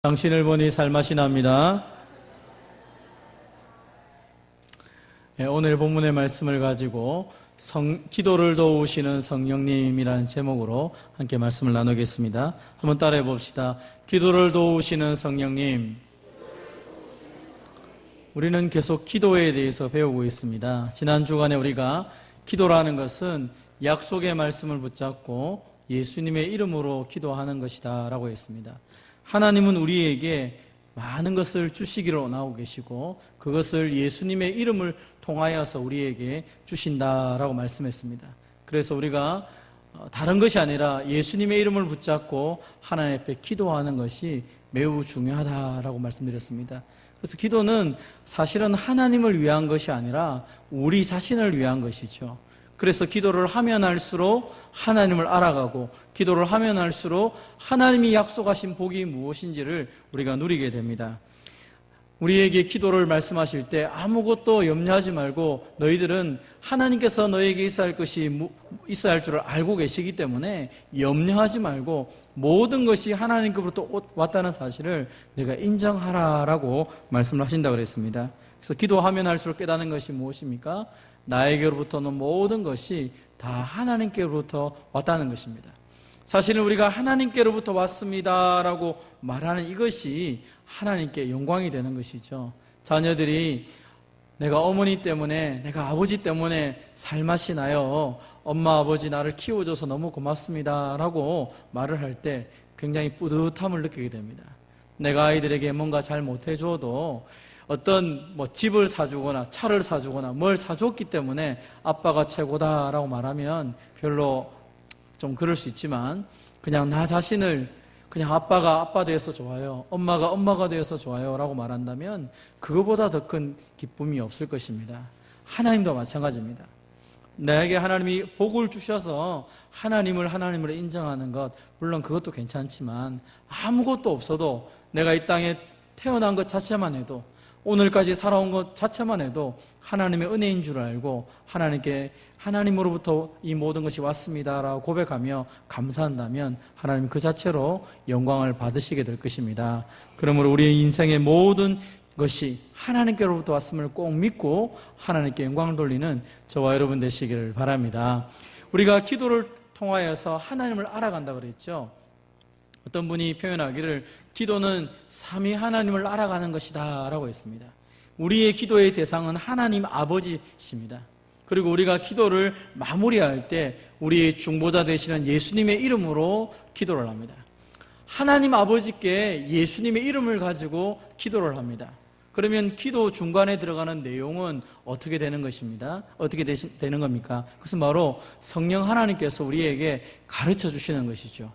당신을 보니 살맛이 납니다. 오늘 본문의 말씀을 가지고 기도를 도우시는 성령님이라는 제목으로 함께 말씀을 나누겠습니다. 한번 따라해 봅시다. 기도를 도우시는 성령님. 우리는 계속 기도에 대해서 배우고 있습니다. 지난 주간에 우리가 기도라는 것은 약속의 말씀을 붙잡고 예수님의 이름으로 기도하는 것이다 라고 했습니다. 하나님은 우리에게 많은 것을 주시기로 나오고 계시고 그것을 예수님의 이름을 통하여서 우리에게 주신다라고 말씀했습니다. 그래서 우리가 다른 것이 아니라 예수님의 이름을 붙잡고 하나님 앞에 기도하는 것이 매우 중요하다라고 말씀드렸습니다. 그래서 기도는 사실은 하나님을 위한 것이 아니라 우리 자신을 위한 것이죠. 그래서 기도를 하면 할수록 하나님을 알아가고 기도를 하면 할수록 하나님이 약속하신 복이 무엇인지를 우리가 누리게 됩니다. 우리에게 기도를 말씀하실 때 아무것도 염려하지 말고 너희들은 하나님께서 너에게 있어야 할 것이 있어야 할 줄을 알고 계시기 때문에 염려하지 말고 모든 것이 하나님께로부터 왔다는 사실을 내가 인정하라라고 말씀을 하신다고 그랬습니다. 그래서 기도하면 할수록 깨닫는 것이 무엇입니까? 나에게로부터는 모든 것이 다 하나님께로부터 왔다는 것입니다. 사실은 우리가 하나님께로부터 왔습니다라고 말하는 이것이 하나님께 영광이 되는 것이죠. 자녀들이 내가 어머니 때문에, 내가 아버지 때문에 살맛이 나요. 엄마, 아버지 나를 키워줘서 너무 고맙습니다라고 말을 할 때 굉장히 뿌듯함을 느끼게 됩니다. 내가 아이들에게 뭔가 잘 못해줘도 어떤 집을 사주거나 차를 사주거나 뭘 사줬기 때문에 아빠가 최고다라고 말하면 별로 좀 그럴 수 있지만 그냥 나 자신을 그냥 아빠가 아빠 되어서 좋아요, 엄마가 엄마가 되어서 좋아요 라고 말한다면 그거보다 더 큰 기쁨이 없을 것입니다. 하나님도 마찬가지입니다. 나에게 하나님이 복을 주셔서 하나님을 하나님으로 인정하는 것, 물론 그것도 괜찮지만 아무것도 없어도 내가 이 땅에 태어난 것 자체만 해도, 오늘까지 살아온 것 자체만 해도 하나님의 은혜인 줄 알고 하나님으로부터 이 모든 것이 왔습니다라고 고백하며 감사한다면 하나님 그 자체로 영광을 받으시게 될 것입니다. 그러므로 우리의 인생의 모든 것이 하나님께로부터 왔음을 꼭 믿고 하나님께 영광을 돌리는 저와 여러분 되시기를 바랍니다. 우리가 기도를 통하여서 하나님을 알아간다고 그랬죠. 어떤 분이 표현하기를 기도는 삼위 하나님을 알아가는 것이다 라고 했습니다. 우리의 기도의 대상은 하나님 아버지십니다. 그리고 우리가 기도를 마무리할 때 우리의 중보자 되시는 예수님의 이름으로 기도를 합니다. 하나님 아버지께 예수님의 이름을 가지고 기도를 합니다. 그러면 기도 중간에 들어가는 내용은 어떻게 되는 것입니다? 어떻게 되는 겁니까? 그것은 바로 성령 하나님께서 우리에게 가르쳐 주시는 것이죠.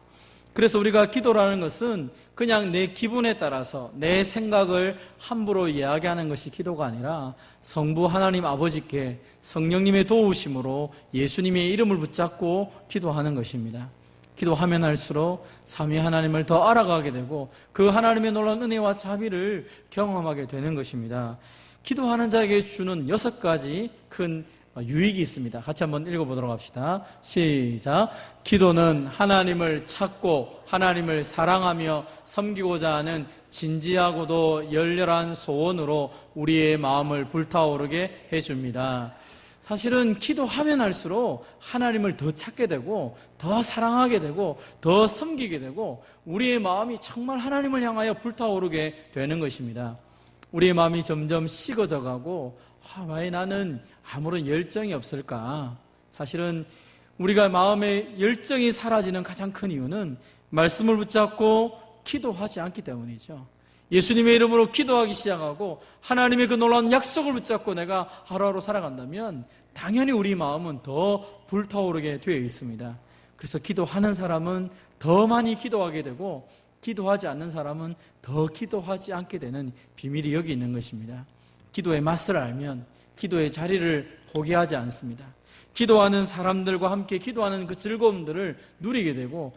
그래서 우리가 기도라는 것은 그냥 내 기분에 따라서 내 생각을 함부로 이야기하는 것이 기도가 아니라 성부 하나님 아버지께 성령님의 도우심으로 예수님의 이름을 붙잡고 기도하는 것입니다. 기도하면 할수록 삼위 하나님을 더 알아가게 되고 그 하나님의 놀라운 은혜와 자비를 경험하게 되는 것입니다. 기도하는 자에게 주는 6가지 큰 유익이 있습니다. 같이 한번 읽어보도록 합시다. 시작. 기도는 하나님을 찾고 하나님을 사랑하며 섬기고자 하는 진지하고도 열렬한 소원으로 우리의 마음을 불타오르게 해줍니다. 사실은 기도하면 할수록 하나님을 더 찾게 되고 더 사랑하게 되고 더 섬기게 되고 우리의 마음이 정말 하나님을 향하여 불타오르게 되는 것입니다. 우리의 마음이 점점 식어져 가고 왜 나는 아무런 열정이 없을까? 사실은 우리가 마음의 열정이 사라지는 가장 큰 이유는 말씀을 붙잡고 기도하지 않기 때문이죠. 예수님의 이름으로 기도하기 시작하고 하나님의 그 놀라운 약속을 붙잡고 내가 하루하루 살아간다면 당연히 우리 마음은 더 불타오르게 되어 있습니다. 그래서 기도하는 사람은 더 많이 기도하게 되고 기도하지 않는 사람은 더 기도하지 않게 되는 비밀이 여기 있는 것입니다. 기도의 맛을 알면 기도의 자리를 포기하지 않습니다. 기도하는 사람들과 함께 기도하는 그 즐거움들을 누리게 되고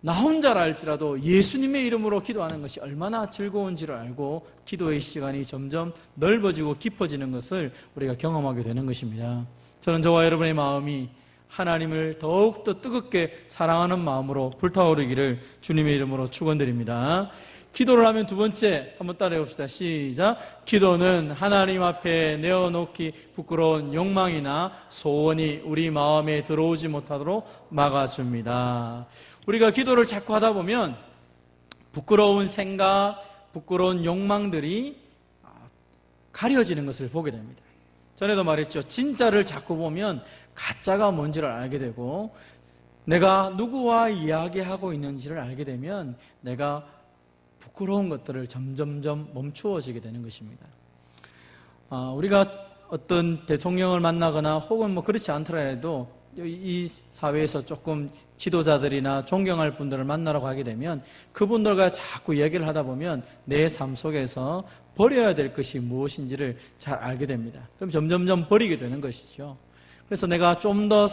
나 혼자라 할지라도 예수님의 이름으로 기도하는 것이 얼마나 즐거운지를 알고 기도의 시간이 점점 넓어지고 깊어지는 것을 우리가 경험하게 되는 것입니다. 저는 저와 여러분의 마음이 하나님을 더욱더 뜨겁게 사랑하는 마음으로 불타오르기를 주님의 이름으로 축원드립니다. 기도를 하면 두 번째 한번 따라해 봅시다. 시작. 기도는 하나님 앞에 내어놓기 부끄러운 욕망이나 소원이 우리 마음에 들어오지 못하도록 막아줍니다. 우리가 기도를 자꾸 하다 보면 부끄러운 생각, 부끄러운 욕망들이 가려지는 것을 보게 됩니다. 전에도 말했죠. 진짜를 자꾸 보면 가짜가 뭔지를 알게 되고, 내가 누구와 이야기하고 있는지를 알게 되면 내가 부끄러운 것들을 점점점 멈추어지게 되는 것입니다. 우리가 어떤 대통령을 만나거나 혹은 그렇지 않더라도 이 사회에서 조금 지도자들이나 존경할 분들을 만나러 가게 되면 그분들과 자꾸 이야기를 하다 보면 내 삶 속에서 버려야 될 것이 무엇인지를 잘 알게 됩니다. 그럼 점점점 버리게 되는 것이죠. 그래서 내가 좀 더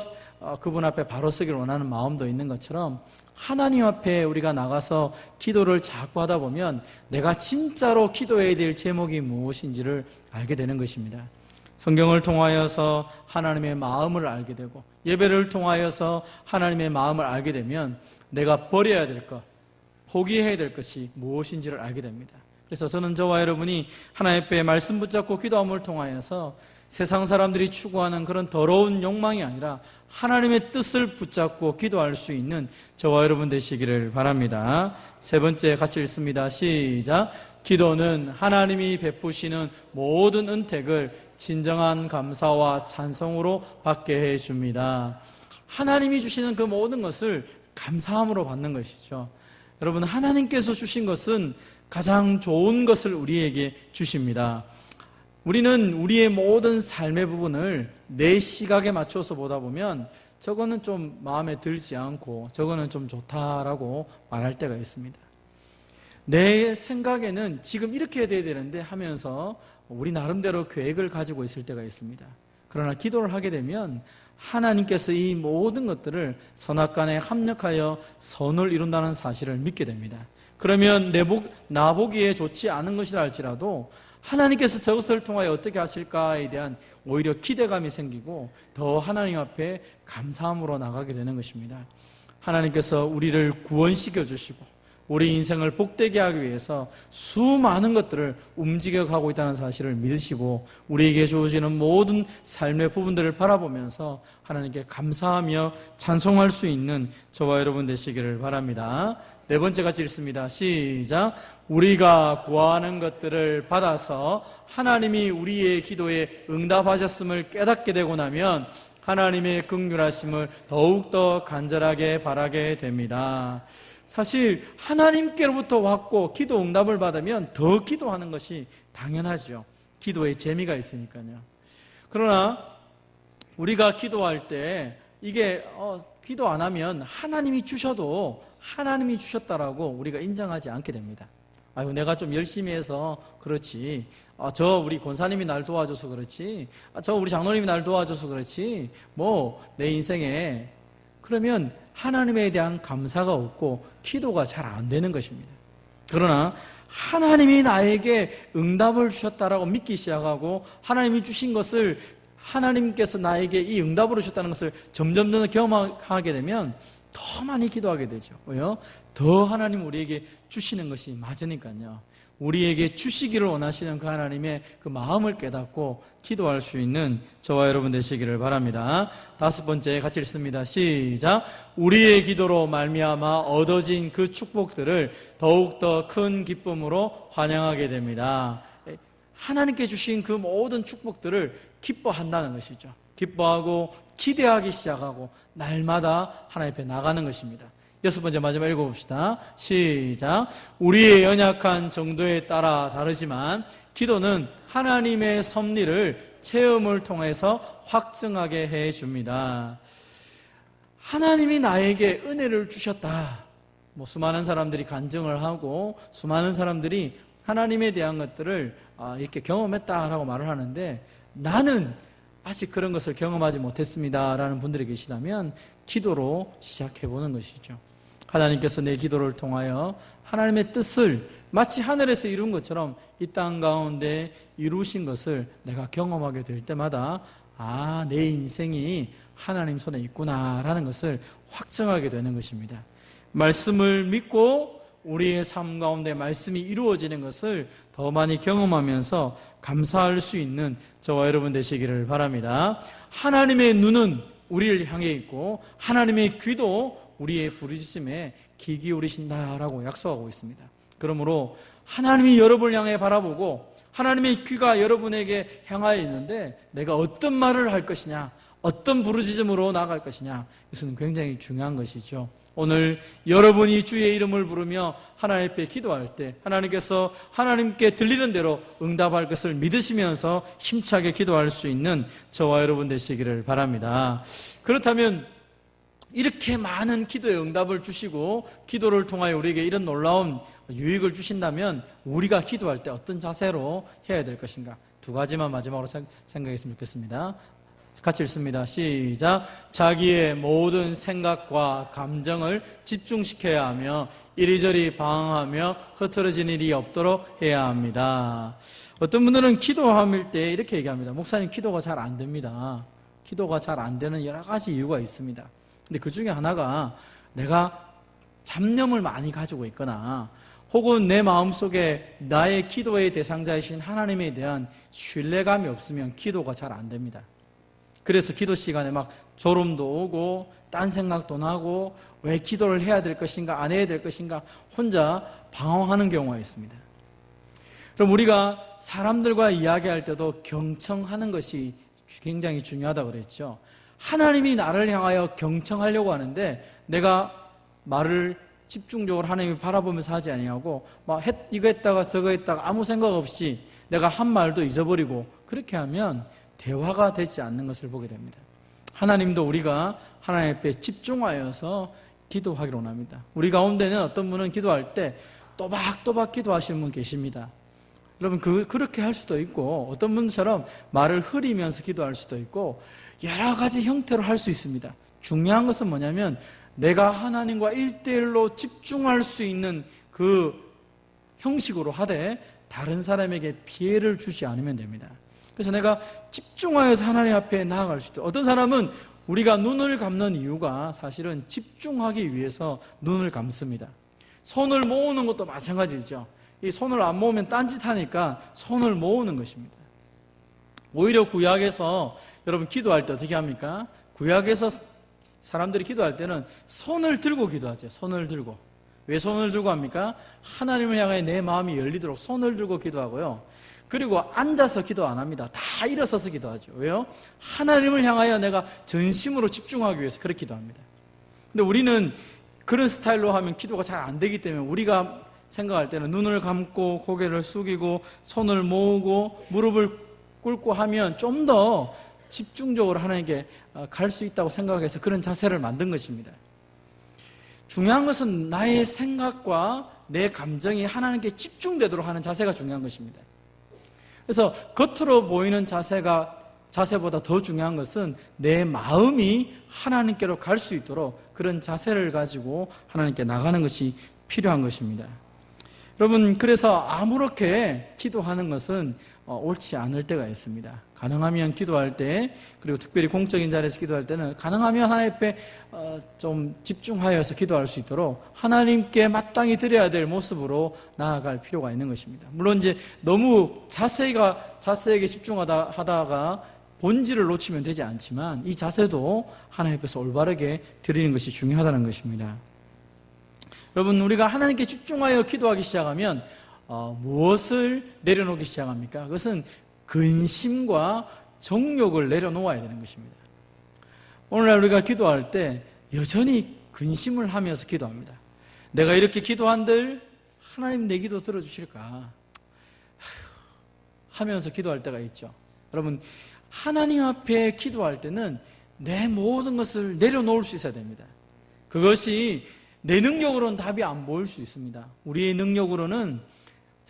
그분 앞에 바로 서기를 원하는 마음도 있는 것처럼 하나님 앞에 우리가 나가서 기도를 자꾸 하다 보면 내가 진짜로 기도해야 될 제목이 무엇인지를 알게 되는 것입니다. 성경을 통하여서 하나님의 마음을 알게 되고 예배를 통하여서 하나님의 마음을 알게 되면 내가 버려야 될 것, 포기해야 될 것이 무엇인지를 알게 됩니다. 그래서 저는 저와 여러분이 하나님 앞에 말씀 붙잡고 기도함을 통하여서 세상 사람들이 추구하는 그런 더러운 욕망이 아니라 하나님의 뜻을 붙잡고 기도할 수 있는 저와 여러분 되시기를 바랍니다. 세 번째 같이 읽습니다. 시작. 기도는 하나님이 베푸시는 모든 은택을 진정한 감사와 찬송으로 받게 해줍니다. 하나님이 주시는 그 모든 것을 감사함으로 받는 것이죠. 여러분, 하나님께서 주신 것은 가장 좋은 것을 우리에게 주십니다. 우리는 우리의 모든 삶의 부분을 내 시각에 맞춰서 보다 보면 저거는 좀 마음에 들지 않고 저거는 좀 좋다라고 말할 때가 있습니다. 내 생각에는 지금 이렇게 해야 되는데 하면서 우리 나름대로 계획을 가지고 있을 때가 있습니다. 그러나 기도를 하게 되면 하나님께서 이 모든 것들을 선악간에 합력하여 선을 이룬다는 사실을 믿게 됩니다. 그러면 나 보기에 좋지 않은 것이라 할지라도 하나님께서 저것을 통하여 어떻게 하실까에 대한 오히려 기대감이 생기고 더 하나님 앞에 감사함으로 나가게 되는 것입니다. 하나님께서 우리를 구원시켜 주시고 우리 인생을 복되게 하기 위해서 수많은 것들을 움직여가고 있다는 사실을 믿으시고 우리에게 주어지는 모든 삶의 부분들을 바라보면서 하나님께 감사하며 찬송할 수 있는 저와 여러분 되시기를 바랍니다. 네 번째 같이 읽습니다. 시작. 우리가 구하는 것들을 받아서 하나님이 우리의 기도에 응답하셨음을 깨닫게 되고 나면 하나님의 긍휼하심을 더욱더 간절하게 바라게 됩니다. 사실 하나님께로부터 왔고 기도 응답을 받으면 더 기도하는 것이 당연하죠. 기도에 재미가 있으니까요. 그러나 우리가 기도할 때 이게 기도 안 하면 하나님이 주셔도 하나님이 주셨다라고 우리가 인정하지 않게 됩니다. 아유, 내가 좀 열심히 해서 그렇지, 저 우리 권사님이 날 도와줘서 그렇지, 저 우리 장로님이 날 도와줘서 그렇지, 내 인생에, 그러면 하나님에 대한 감사가 없고 기도가 잘 안 되는 것입니다. 그러나 하나님이 나에게 응답을 주셨다라고 믿기 시작하고 하나님이 주신 것을 하나님께서 나에게 이 응답으로 주셨다는 것을 점점 경험하게 되면 더 많이 기도하게 되죠. 왜요? 더 하나님 우리에게 주시는 것이 맞으니까요. 우리에게 주시기를 원하시는 그 하나님의 그 마음을 깨닫고 기도할 수 있는 저와 여러분 되시기를 바랍니다. 다섯 번째 같이 읽습니다. 시작. 우리의 기도로 말미암아 얻어진 그 축복들을 더욱더 큰 기쁨으로 환영하게 됩니다. 하나님께 주신 그 모든 축복들을 기뻐한다는 것이죠. 기뻐하고 기대하기 시작하고 날마다 하나님 앞에 나가는 것입니다. 여섯 번째 마지막 읽어봅시다. 시작. 우리의 연약한 정도에 따라 다르지만 기도는 하나님의 섭리를 체험을 통해서 확증하게 해줍니다. 하나님이 나에게 은혜를 주셨다. 수많은 사람들이 간증을 하고 수많은 사람들이 하나님에 대한 것들을 이렇게 경험했다라고 말을 하는데 나는 아직 그런 것을 경험하지 못했습니다 라는 분들이 계시다면 기도로 시작해보는 것이죠. 하나님께서 내 기도를 통하여 하나님의 뜻을 마치 하늘에서 이룬 것처럼 이 땅 가운데 이루신 것을 내가 경험하게 될 때마다 내 인생이 하나님 손에 있구나라는 것을 확증하게 되는 것입니다. 말씀을 믿고 우리의 삶 가운데 말씀이 이루어지는 것을 더 많이 경험하면서 감사할 수 있는 저와 여러분 되시기를 바랍니다. 하나님의 눈은 우리를 향해 있고 하나님의 귀도 우리의 부르짖음에 귀 기울이신다라고 약속하고 있습니다. 그러므로 하나님이 여러분을 향해 바라보고 하나님의 귀가 여러분에게 향하여 있는데 내가 어떤 말을 할 것이냐, 어떤 부르짖음으로 나아갈 것이냐, 이것은 굉장히 중요한 것이죠. 오늘 여러분이 주의 이름을 부르며 하나님 앞에 기도할 때 하나님께서 하나님께 들리는 대로 응답할 것을 믿으시면서 힘차게 기도할 수 있는 저와 여러분 되시기를 바랍니다. 그렇다면 이렇게 많은 기도의 응답을 주시고 기도를 통하여 우리에게 이런 놀라운 유익을 주신다면 우리가 기도할 때 어떤 자세로 해야 될 것인가? 두 가지만 마지막으로 생각했으면 좋겠습니다. 같이 읽습니다. 시작. 자기의 모든 생각과 감정을 집중시켜야 하며 이리저리 방황하며 흐트러진 일이 없도록 해야 합니다. 어떤 분들은 기도할 때 이렇게 얘기합니다. 목사님, 기도가 잘 안 됩니다. 기도가 잘 안 되는 여러 가지 이유가 있습니다. 근데 그 중에 하나가 내가 잡념을 많이 가지고 있거나 혹은 내 마음속에 나의 기도의 대상자이신 하나님에 대한 신뢰감이 없으면 기도가 잘 안 됩니다. 그래서 기도 시간에 막 졸음도 오고 딴 생각도 나고 왜 기도를 해야 될 것인가 안 해야 될 것인가 혼자 방황하는 경우가 있습니다. 그럼 우리가 사람들과 이야기할 때도 경청하는 것이 굉장히 중요하다고 그랬죠. 하나님이 나를 향하여 경청하려고 하는데 내가 말을 집중적으로 하나님을 바라보면서 하지 아니하고 막 이거 했다가 저거 했다가 아무 생각 없이 내가 한 말도 잊어버리고 그렇게 하면 대화가 되지 않는 것을 보게 됩니다. 하나님도 우리가 하나님 앞에 집중하여서 기도하기를 원합니다. 우리 가운데는 어떤 분은 기도할 때 또박또박 기도하시는 분 계십니다. 여러분 그렇게 할 수도 있고 어떤 분처럼 말을 흐리면서 기도할 수도 있고 여러 가지 형태로 할 수 있습니다. 중요한 것은 뭐냐면 내가 하나님과 1:1로 집중할 수 있는 그 형식으로 하되 다른 사람에게 피해를 주지 않으면 됩니다. 그래서 내가 집중하여서 하나님 앞에 나아갈 수 있다. 어떤 사람은 우리가 눈을 감는 이유가 사실은 집중하기 위해서 눈을 감습니다. 손을 모으는 것도 마찬가지죠. 이 손을 안 모으면 딴짓하니까 손을 모으는 것입니다. 오히려 구약에서 여러분 기도할 때 어떻게 합니까? 구약에서 사람들이 기도할 때는 손을 들고 기도하죠. 손을 들고. 왜 손을 들고 합니까? 하나님을 향해 내 마음이 열리도록 손을 들고 기도하고요. 그리고 앉아서 기도 안 합니다. 다 일어서서 기도하죠. 왜요? 하나님을 향하여 내가 전심으로 집중하기 위해서 그렇게 기도합니다. 근데 우리는 그런 스타일로 하면 기도가 잘 안 되기 때문에 우리가 생각할 때는 눈을 감고 고개를 숙이고 손을 모으고 무릎을 꿇고 하면 좀 더 집중적으로 하나님께 갈 수 있다고 생각해서 그런 자세를 만든 것입니다. 중요한 것은 나의 생각과 내 감정이 하나님께 집중되도록 하는 자세가 중요한 것입니다. 그래서 겉으로 보이는 자세보다 더 중요한 것은 내 마음이 하나님께로 갈 수 있도록 그런 자세를 가지고 하나님께 나가는 것이 필요한 것입니다. 여러분, 그래서 아무렇게 기도하는 것은 옳지 않을 때가 있습니다. 가능하면 기도할 때, 그리고 특별히 공적인 자리에서 기도할 때는 가능하면 하나님 앞에 좀 집중하여서 기도할 수 있도록 하나님께 마땅히 드려야 될 모습으로 나아갈 필요가 있는 것입니다. 물론 이제 너무 자세에게 집중하다가 본질을 놓치면 되지 않지만 이 자세도 하나님 앞에서 올바르게 드리는 것이 중요하다는 것입니다. 여러분, 우리가 하나님께 집중하여 기도하기 시작하면 무엇을 내려놓기 시작합니까? 그것은 근심과 정욕을 내려놓아야 되는 것입니다. 오늘날 우리가 기도할 때 여전히 근심을 하면서 기도합니다. 내가 이렇게 기도한들 하나님 내 기도 들어주실까 하면서 기도할 때가 있죠. 여러분, 하나님 앞에 기도할 때는 내 모든 것을 내려놓을 수 있어야 됩니다. 그것이 내 능력으로는 답이 안 보일 수 있습니다. 우리의 능력으로는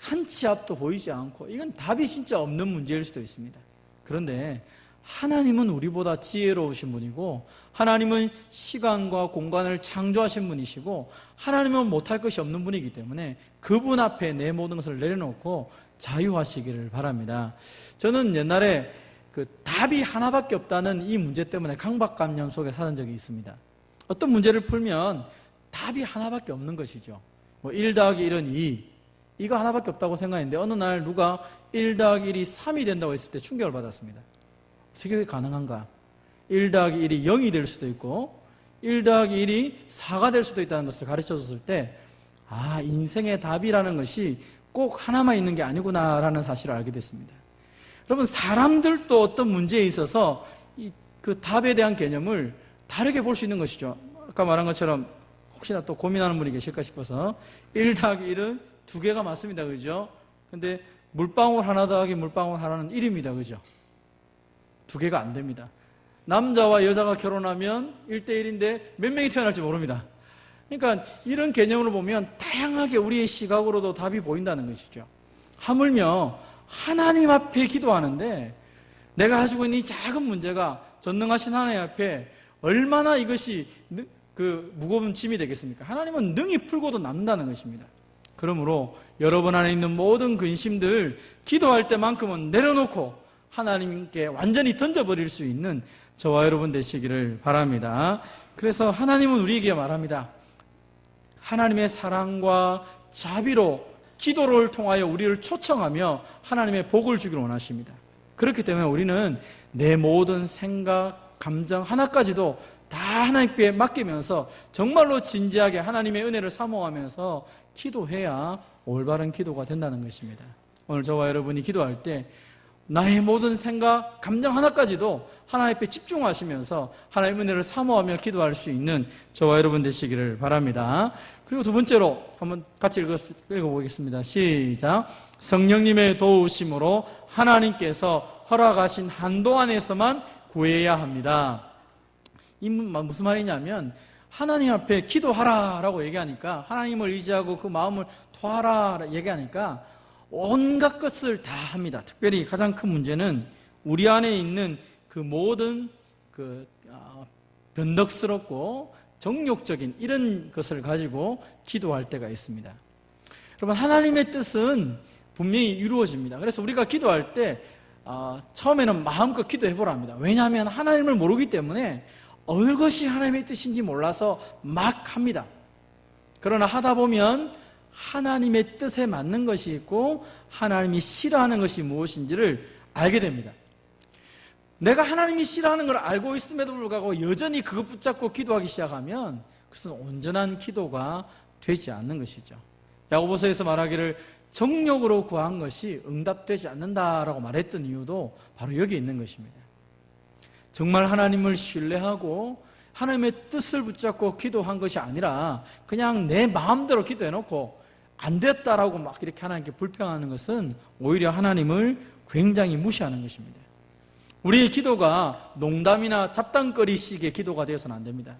한 치 앞도 보이지 않고 이건 답이 진짜 없는 문제일 수도 있습니다. 그런데 하나님은 우리보다 지혜로우신 분이고 하나님은 시간과 공간을 창조하신 분이시고 하나님은 못할 것이 없는 분이기 때문에 그분 앞에 내 모든 것을 내려놓고 자유하시기를 바랍니다. 저는 옛날에 답이 하나밖에 없다는 이 문제 때문에 강박관념 속에 사는 적이 있습니다. 어떤 문제를 풀면 답이 하나밖에 없는 것이죠. 뭐 1 더하기 1은 2, 이거 하나밖에 없다고 생각했는데 어느 날 누가 1 더하기 1이 3이 된다고 했을 때 충격을 받았습니다. 어떻게 가능한가? 1 더하기 1이 0이 될 수도 있고 1 더하기 1이 4가 될 수도 있다는 것을 가르쳐줬을 때 인생의 답이라는 것이 꼭 하나만 있는 게 아니구나라는 사실을 알게 됐습니다. 여러분, 사람들도 어떤 문제에 있어서 그 답에 대한 개념을 다르게 볼 수 있는 것이죠. 아까 말한 것처럼 혹시나 또 고민하는 분이 계실까 싶어서 1 더하기 1은 2개가 맞습니다. 그죠? 근데 물방울 하나 더하기 물방울 하나는 1입니다. 그죠? 2개가 안 됩니다. 남자와 여자가 결혼하면 1대1인데 몇 명이 태어날지 모릅니다. 그러니까 이런 개념으로 보면 다양하게 우리의 시각으로도 답이 보인다는 것이죠. 하물며 하나님 앞에 기도하는데 내가 가지고 있는 이 작은 문제가 전능하신 하나님 앞에 얼마나 이것이 무거운 짐이 되겠습니까? 하나님은 능히 풀고도 남는다는 것입니다. 그러므로 여러분 안에 있는 모든 근심들 기도할 때만큼은 내려놓고 하나님께 완전히 던져버릴 수 있는 저와 여러분 되시기를 바랍니다. 그래서 하나님은 우리에게 말합니다. 하나님의 사랑과 자비로 기도를 통하여 우리를 초청하며 하나님의 복을 주기를 원하십니다. 그렇기 때문에 우리는 내 모든 생각, 감정 하나까지도 다 하나님께 맡기면서 정말로 진지하게 하나님의 은혜를 사모하면서 기도해야 올바른 기도가 된다는 것입니다. 오늘 저와 여러분이 기도할 때 나의 모든 생각, 감정 하나까지도 하나님 앞에 집중하시면서 하나님의 은혜를 사모하며 기도할 수 있는 저와 여러분 되시기를 바랍니다. 그리고 두 번째로 한번 같이 읽어보겠습니다. 시작. 성령님의 도우심으로 하나님께서 허락하신 한도 안에서만 구해야 합니다. 이 무슨 말이냐면 하나님 앞에 기도하라라고 얘기하니까, 하나님을 의지하고 그 마음을 토하라 얘기하니까 온갖 것을 다 합니다. 특별히 가장 큰 문제는 우리 안에 있는 그 모든 변덕스럽고 정욕적인 이런 것을 가지고 기도할 때가 있습니다. 여러분, 하나님의 뜻은 분명히 이루어집니다. 그래서 우리가 기도할 때 처음에는 마음껏 기도해보라 합니다. 왜냐하면 하나님을 모르기 때문에 어느 것이 하나님의 뜻인지 몰라서 막 합니다. 그러나 하다 보면 하나님의 뜻에 맞는 것이 있고 하나님이 싫어하는 것이 무엇인지를 알게 됩니다. 내가 하나님이 싫어하는 걸 알고 있음에도 불구하고 여전히 그것 붙잡고 기도하기 시작하면 그것은 온전한 기도가 되지 않는 것이죠. 야고보서에서 말하기를 정욕으로 구한 것이 응답되지 않는다라고 말했던 이유도 바로 여기 있는 것입니다. 정말 하나님을 신뢰하고 하나님의 뜻을 붙잡고 기도한 것이 아니라 그냥 내 마음대로 기도해놓고 안 됐다라고 막 이렇게 하나님께 불평하는 것은 오히려 하나님을 굉장히 무시하는 것입니다. 우리의 기도가 농담이나 잡담거리식의 기도가 되어서는 안 됩니다.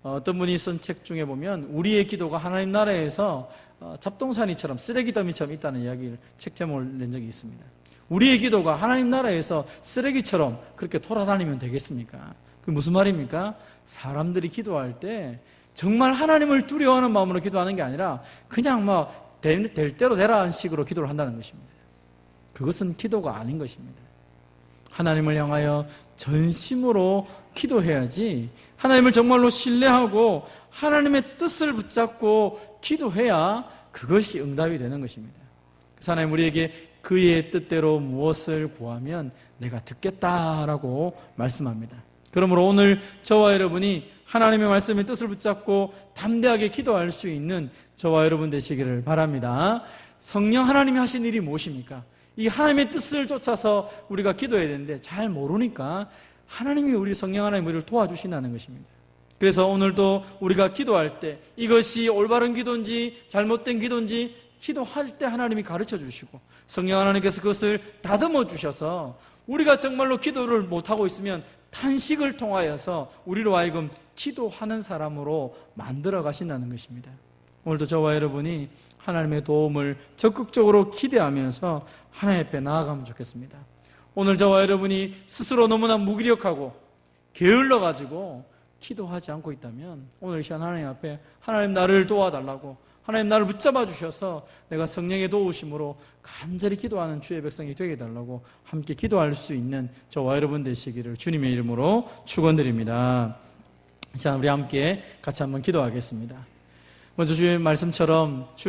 어떤 분이 쓴 책 중에 보면 우리의 기도가 하나님 나라에서 잡동사니처럼 쓰레기 더미처럼 있다는 이야기를 책 제목을 낸 적이 있습니다. 우리의 기도가 하나님 나라에서 쓰레기처럼 그렇게 돌아다니면 되겠습니까? 그게 무슨 말입니까? 사람들이 기도할 때 정말 하나님을 두려워하는 마음으로 기도하는 게 아니라 그냥 막 될 대로 되라는 식으로 기도를 한다는 것입니다. 그것은 기도가 아닌 것입니다. 하나님을 향하여 전심으로 기도해야지, 하나님을 정말로 신뢰하고 하나님의 뜻을 붙잡고 기도해야 그것이 응답이 되는 것입니다. 그래서 하나님 우리에게 그의 뜻대로 무엇을 구하면 내가 듣겠다라고 말씀합니다. 그러므로 오늘 저와 여러분이 하나님의 말씀의 뜻을 붙잡고 담대하게 기도할 수 있는 저와 여러분 되시기를 바랍니다. 성령 하나님이 하신 일이 무엇입니까? 이 하나님의 뜻을 쫓아서 우리가 기도해야 되는데 잘 모르니까 하나님이 우리 성령 하나님 우리를 도와주신다는 것입니다. 그래서 오늘도 우리가 기도할 때 이것이 올바른 기도인지 잘못된 기도인지 기도할 때 하나님이 가르쳐 주시고 성령 하나님께서 그것을 다듬어 주셔서 우리가 정말로 기도를 못하고 있으면 탄식을 통하여서 우리로 하여금 기도하는 사람으로 만들어 가신다는 것입니다. 오늘도 저와 여러분이 하나님의 도움을 적극적으로 기대하면서 하나님 앞에 나아가면 좋겠습니다. 오늘 저와 여러분이 스스로 너무나 무기력하고 게을러가지고 기도하지 않고 있다면 오늘 이 시간 하나님 앞에 하나님 나를 도와달라고, 하나님 나를 붙잡아 주셔서 내가 성령의 도우심으로 간절히 기도하는 주의 백성이 되게 해달라고 함께 기도할 수 있는 저와 여러분 되시기를 주님의 이름으로 축원드립니다. 자, 우리 함께 같이 한번 기도하겠습니다. 먼저 주의 말씀처럼 주님